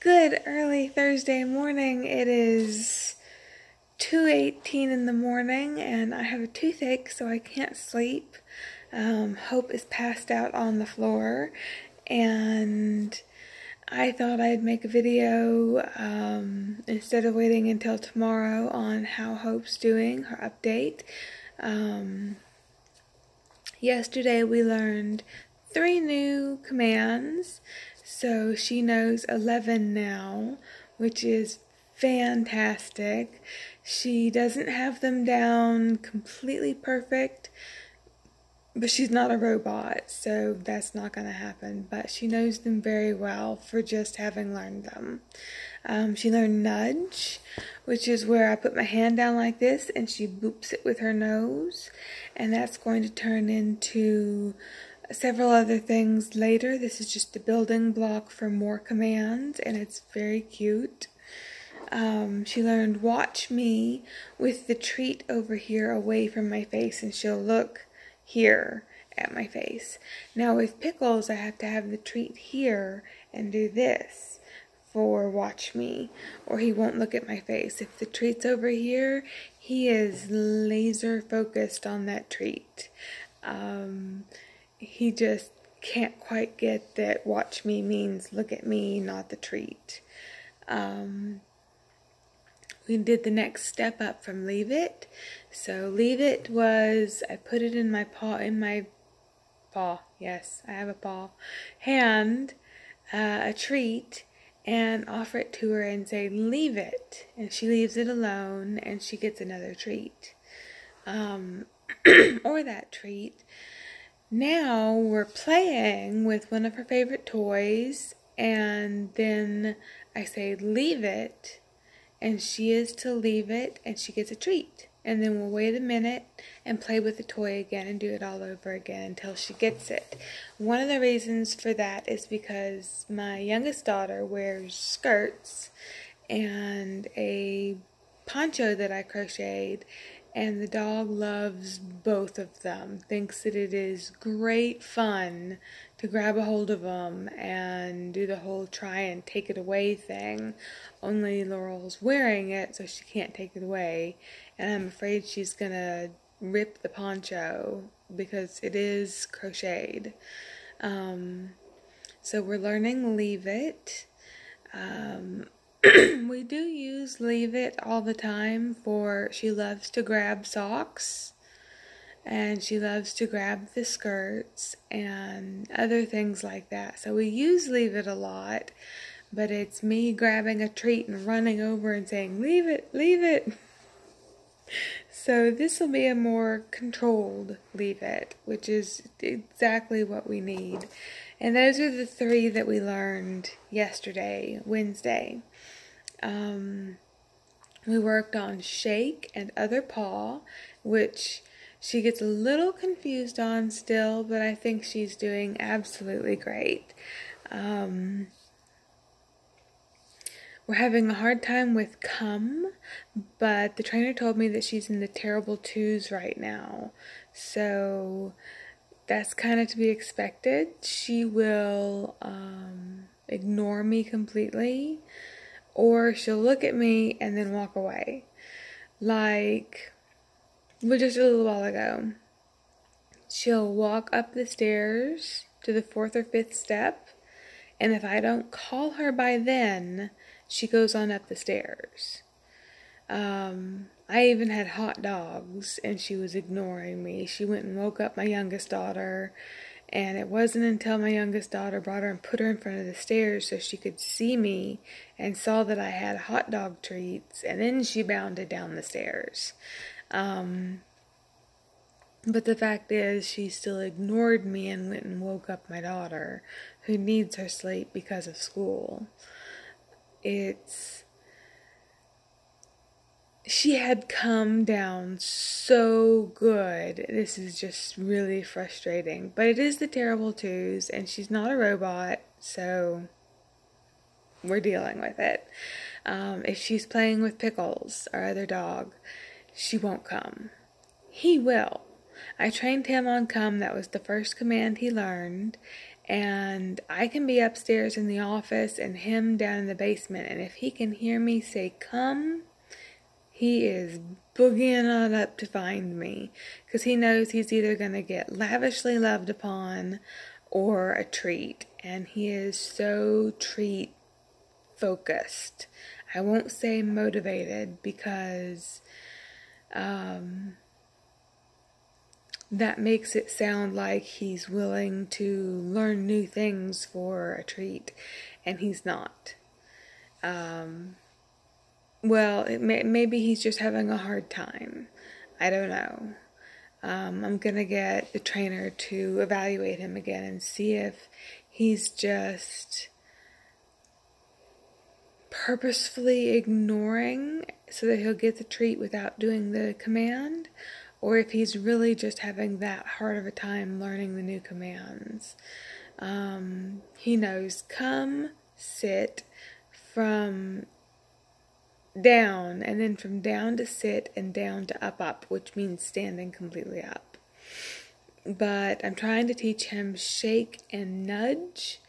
Good early Thursday morning. It is 2:18 in the morning and I have a toothache, so I can't sleep. Hope is passed out on the floor, and I thought I'd make a video instead of waiting until tomorrow on how Hope's doing, her update. Yesterday we learned 3 new commands, so she knows 11 now, which is fantastic. She doesn't have them down completely perfect, but she's not a robot, so that's not going to happen. But she knows them very well for just having learned them. She learned nudge, which is where I put my hand down like this and she boops it with her nose. And that's going to turn into several other things later. This is just a building block for more commands, and it's very cute. She learned watch me with the treat over here away from my face, and she'll look here at my face. Now with Pickles, I have to have the treat here and do this for watch me, or he won't look at my face. If the treat's over here, he is laser focused on that treat. He just can't quite get that watch me means look at me, not the treat. We did the next step up from leave it. So leave it was, I put it in my paw, yes, I have a paw, hand, a treat, and offer it to her and say, leave it. And she leaves it alone and she gets another treat. Or that treat. Now we're playing with one of her favorite toys, and then I say, leave it, and she is to leave it, and she gets a treat. And then we'll wait a minute and play with the toy again and do it all over again until she gets it. One of the reasons for that is because my youngest daughter wears skirts and a poncho that I crocheted, and the dog loves both of them, thinks that it is great fun to grab a hold of them and do the whole try and take it away thing. Only Laurel's wearing it, so she can't take it away, and I'm afraid she's gonna rip the poncho because it is crocheted. So we're learning leave it. We do use leave it all the time for, she loves to grab socks and she loves to grab the skirts and other things like that. So we use leave it a lot, but it's me grabbing a treat and running over and saying, leave it, leave it. So this will be a more controlled leave it, which is exactly what we need. And those are the 3 that we learned yesterday, Wednesday. We worked on shake and other paw, which she gets a little confused on still, but I think she's doing absolutely great. We're having a hard time with come, but the trainer told me that she's in the terrible 2s right now. So that's kind of to be expected. She will ignore me completely, or she'll look at me and then walk away. Like, well, just a little while ago, she'll walk up the stairs to the 4th or 5th step, and if I don't call her by then, she goes on up the stairs. I even had hot dogs, and she was ignoring me. She went and woke up my youngest daughter, and it wasn't until my youngest daughter brought her and put her in front of the stairs so she could see me and saw that I had hot dog treats, and then she bounded down the stairs. But the fact is, she still ignored me and went and woke up my daughter, who needs her sleep because of school. She had come down so good. This is just really frustrating. But it is the terrible 2s, and she's not a robot, so we're dealing with it. If she's playing with Pickles, our other dog, she won't come. He will. I trained him on come. That was the first command he learned, And I can be upstairs in the office and him down in the basement. And if he can hear me say, come, he is boogieing on up to find me. Because he knows he's either going to get lavishly loved upon or a treat. And he is so treat focused. I won't say motivated because that makes it sound like he's willing to learn new things for a treat, and he's not. Well, maybe he's just having a hard time. I don't know. I'm going to get the trainer to evaluate him again and see if he's just purposefully ignoring so that he'll get the treat without doing the command, or if he's really just having that hard of a time learning the new commands. He knows come, sit, from down, and then from down to sit, and down to up, which means standing completely up. But I'm trying to teach him shake and nudge,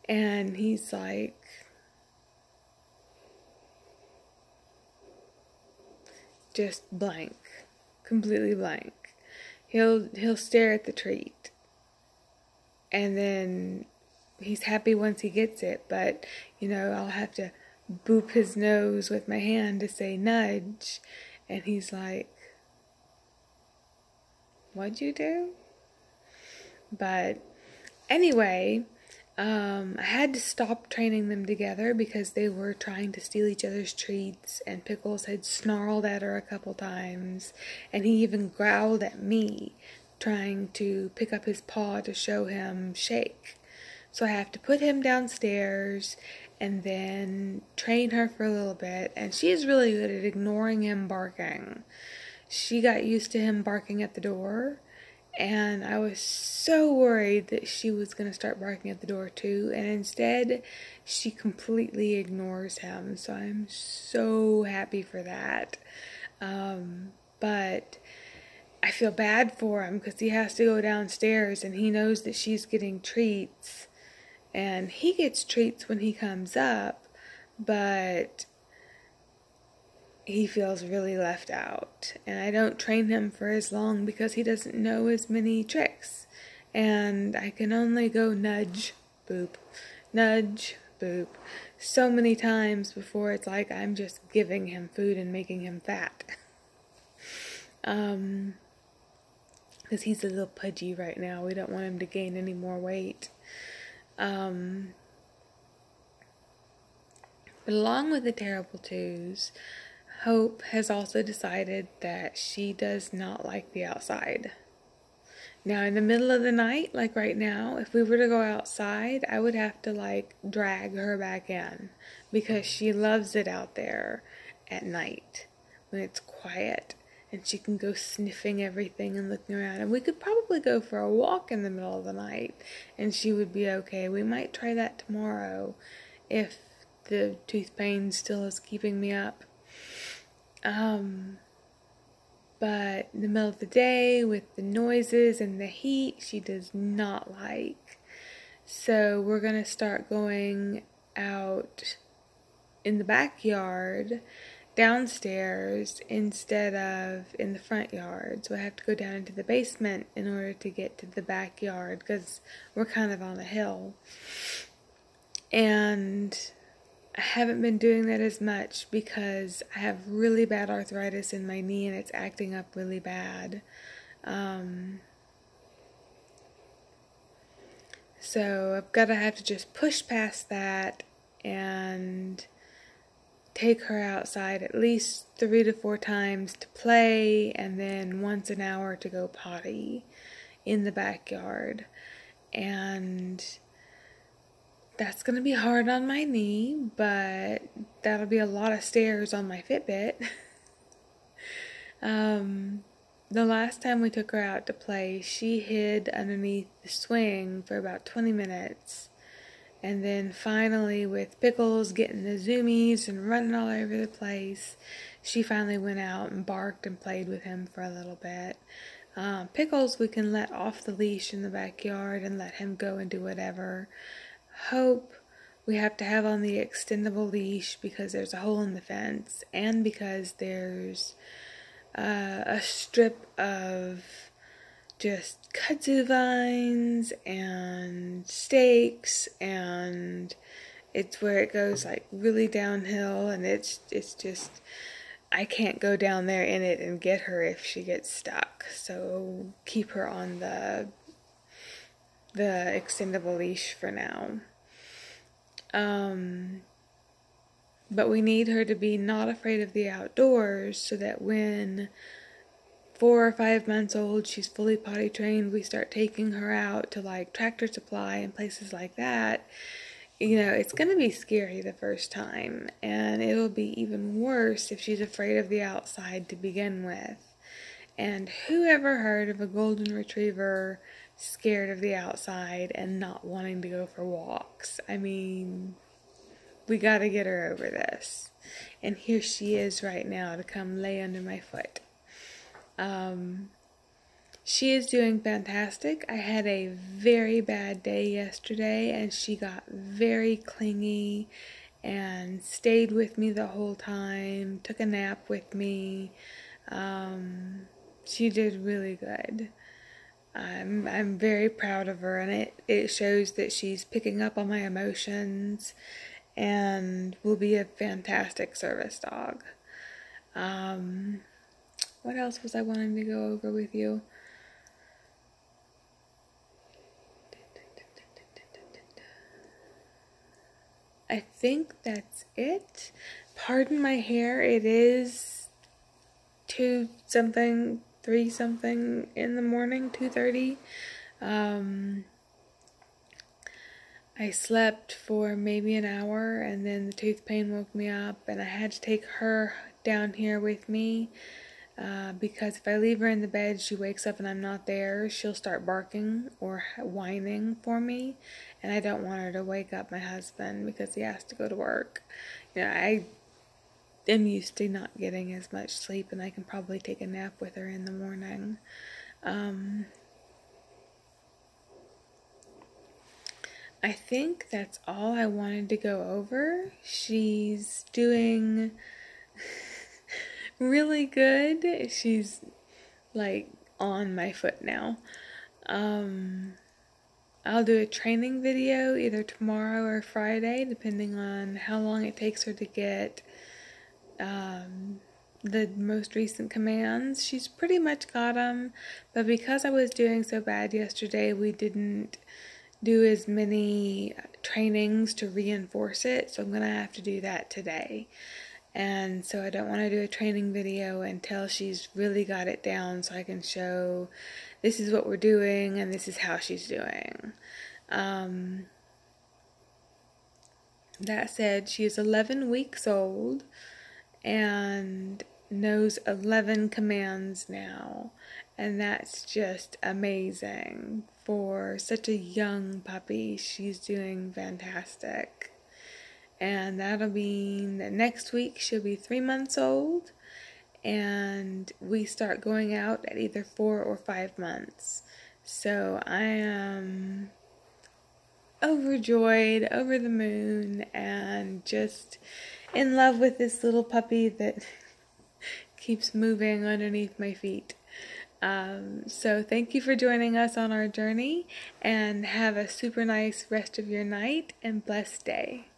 and he's like, just blank, completely blank. He'll stare at the treat, and then he's happy once he gets it, but I'll have to boop his nose with my hand to say nudge, and he's like, what'd you do? But anyway, I had to stop training them together because they were trying to steal each other's treats, and Pickles had snarled at her a couple times, and he even growled at me, trying to pick up his paw to show him shake. So I have to put him downstairs and then train her for a little bit, and she's really good at ignoring him barking. She got used to him barking at the door, and I was so worried that she was going to start barking at the door too, and instead she completely ignores him, so I'm so happy for that. But I feel bad for him because he has to go downstairs and he knows that she's getting treats, and he gets treats when he comes up, but he feels really left out, and I don't train him for as long because he doesn't know as many tricks, and I can only go nudge, boop, so many times before it's like I'm just giving him food and making him fat. Because he's a little pudgy right now. We don't want him to gain any more weight. But along with the Terrible Twos, Hope has also decided that she does not like the outside. Now, in the middle of the night, like right now, if we were to go outside, I would have to drag her back in because she loves it out there at night when it's quiet and she can go sniffing everything and looking around. And we could probably go for a walk in the middle of the night and she would be okay. We might try that tomorrow if the tooth pain still is keeping me up. But in the middle of the day with the noises and the heat, she does not like. So we're going to start going out in the backyard downstairs instead of in the front yard. So I have to go down into the basement in order to get to the backyard because we're kind of on a hill. And I haven't been doing that as much because I have really bad arthritis in my knee and it's acting up really bad. So I've got to have to just push past that and take her outside at least 3 to 4 times to play, and then once an hour to go potty in the backyard. And that's going to be hard on my knee, but that'll be a lot of stairs on my Fitbit. The last time we took her out to play, she hid underneath the swing for about 20 minutes. And then finally, with Pickles getting the zoomies and running all over the place, she finally went out and barked and played with him for a little bit. Pickles we can let off the leash in the backyard and let him go and do whatever. Hope we have to have on the extendable leash because there's a hole in the fence and because there's a strip of just kudzu vines and stakes, and it's where it goes like really downhill, and it's just I can't go down there in it and get her if she gets stuck. So keep her on the extendable leash for now. But we need her to be not afraid of the outdoors so that when 4 or 5 months old, she's fully potty trained, we start taking her out to like Tractor Supply and places like that. You know, it's going to be scary the first time, and it'll be even worse if she's afraid of the outside to begin with. And whoever heard of a golden retriever scared of the outside and not wanting to go for walks? I mean, we got to get her over this. And here she is right now to come lay under my foot. She is doing fantastic. I had a very bad day yesterday, and she got very clingy and stayed with me the whole time, took a nap with me. She did really good. I'm very proud of her, and it shows that she's picking up on my emotions and will be a fantastic service dog. What else was I wanting to go over with you? I think that's it. Pardon my hair. It is 2 something, 3 something in the morning, 2:30. I slept for maybe an hour, and then the tooth pain woke me up, and I had to take her down here with me because if I leave her in the bed, she wakes up and I'm not there, she'll start barking or whining for me, and I don't want her to wake up my husband because he has to go to work. You know, I am used to not getting as much sleep, and I can probably take a nap with her in the morning. I think that's all I wanted to go over. She's doing really good. She's like on my foot now. I'll do a training video either tomorrow or Friday, depending on how long it takes her to get the most recent commands. She's pretty much got them, but because I was doing so bad yesterday, we didn't do as many trainings to reinforce it, so I'm going to have to do that today. And so I don't want to do a training video until she's really got it down so I can show this is what we're doing and this is how she's doing. That said, she is 11 weeks old and knows 11 commands now, and that's just amazing. For such a young puppy, she's doing fantastic. And that'll mean that next week she'll be 3 months old, and we start going out at either 4 or 5 months. So I am overjoyed, over the moon, and just in love with this little puppy that keeps moving underneath my feet. So thank you for joining us on our journey, and have a super nice rest of your night and blessed day.